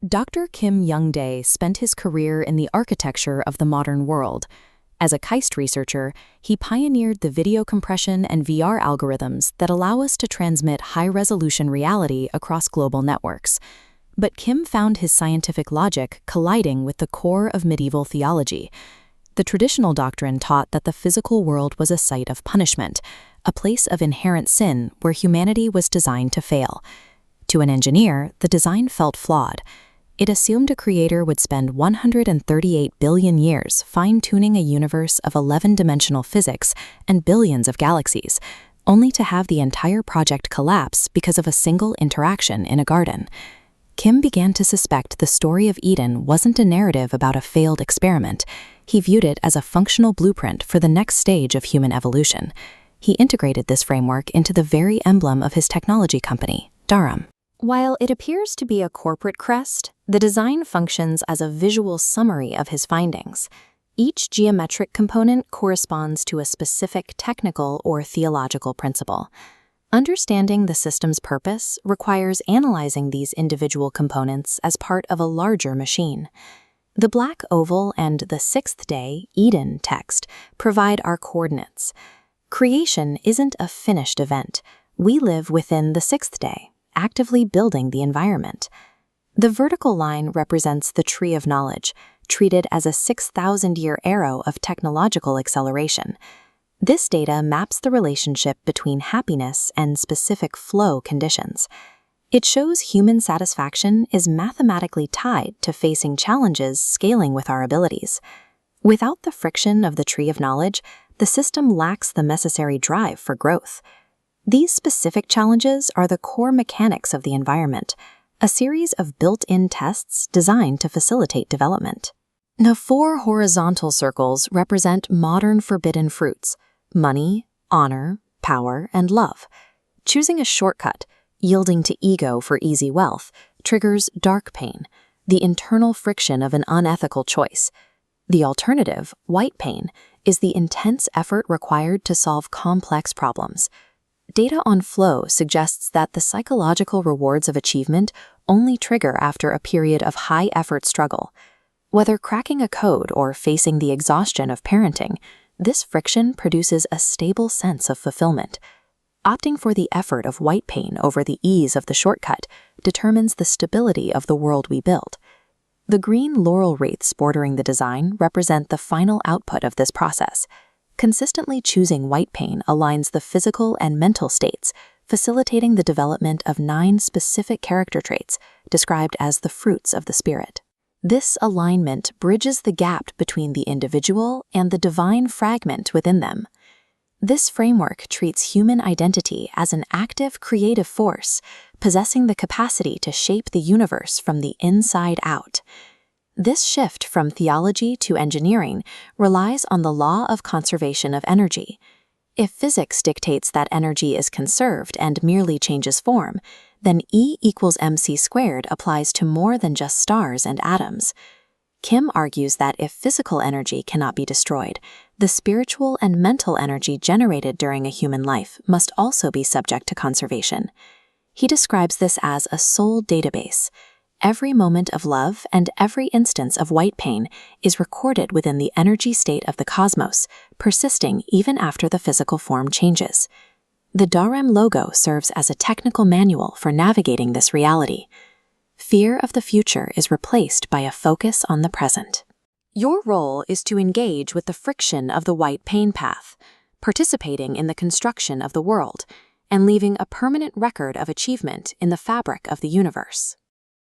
Dr. Kim Young-dae spent his career in the architecture of the modern world. As a KAIST researcher, he pioneered the video compression and VR algorithms that allow us to transmit high-resolution reality across global networks. But Kim found his scientific logic colliding with the core of medieval theology. The traditional doctrine taught that the physical world was a site of punishment, a place of inherent sin where humanity was designed to fail. To an engineer, the design felt flawed. It assumed a creator would spend 138 billion years fine-tuning a universe of 11-dimensional physics and billions of galaxies, only to have the entire project collapse because of a single interaction in a garden. Kim began to suspect the story of Eden wasn't a narrative about a failed experiment. He viewed it as a functional blueprint for the next stage of human evolution. He integrated this framework into the very emblem of his technology company, Durham. While it appears to be a corporate crest, the design functions as a visual summary of his findings. Each geometric component corresponds to a specific technical or theological principle. Understanding the system's purpose requires analyzing these individual components as part of a larger machine. The black oval and the sixth day, Eden text provide our coordinates. Creation isn't a finished event. We live within the sixth day, actively building the environment. The vertical line represents the tree of knowledge, treated as a 6,000-year arrow of technological acceleration. This data maps the relationship between happiness and specific flow conditions. It shows human satisfaction is mathematically tied to facing challenges scaling with our abilities. Without the friction of the tree of knowledge, the system lacks the necessary drive for growth. These specific challenges are the core mechanics of the environment, a series of built-in tests designed to facilitate development. The 4 horizontal circles represent modern forbidden fruits: money, honor, power, and love. Choosing a shortcut, yielding to ego for easy wealth, triggers dark pain, the internal friction of an unethical choice. The alternative, white pain, is the intense effort required to solve complex problems. Data on flow suggests that the psychological rewards of achievement only trigger after a period of high-effort struggle. Whether cracking a code or facing the exhaustion of parenting, this friction produces a stable sense of fulfillment. Opting for the effort of white pain over the ease of the shortcut determines the stability of the world we build. The green laurel wreaths bordering the design represent the final output of this process. Consistently choosing white pain aligns the physical and mental states, facilitating the development of 9 specific character traits described as the fruits of the spirit. This alignment bridges the gap between the individual and the divine fragment within them. This framework treats human identity as an active creative force, possessing the capacity to shape the universe from the inside out. This shift from theology to engineering relies on the law of conservation of energy. If physics dictates that energy is conserved and merely changes form, then E equals mc squared applies to more than just stars and atoms. Kim argues that if physical energy cannot be destroyed, the spiritual and mental energy generated during a human life must also be subject to conservation. He describes this as a soul database. Every moment of love and every instance of white pain is recorded within the energy state of the cosmos, persisting even after the physical form changes. The Durham logo serves as a technical manual for navigating this reality. Fear of the future is replaced by a focus on the present. Your role is to engage with the friction of the white pain path, participating in the construction of the world, and leaving a permanent record of achievement in the fabric of the universe.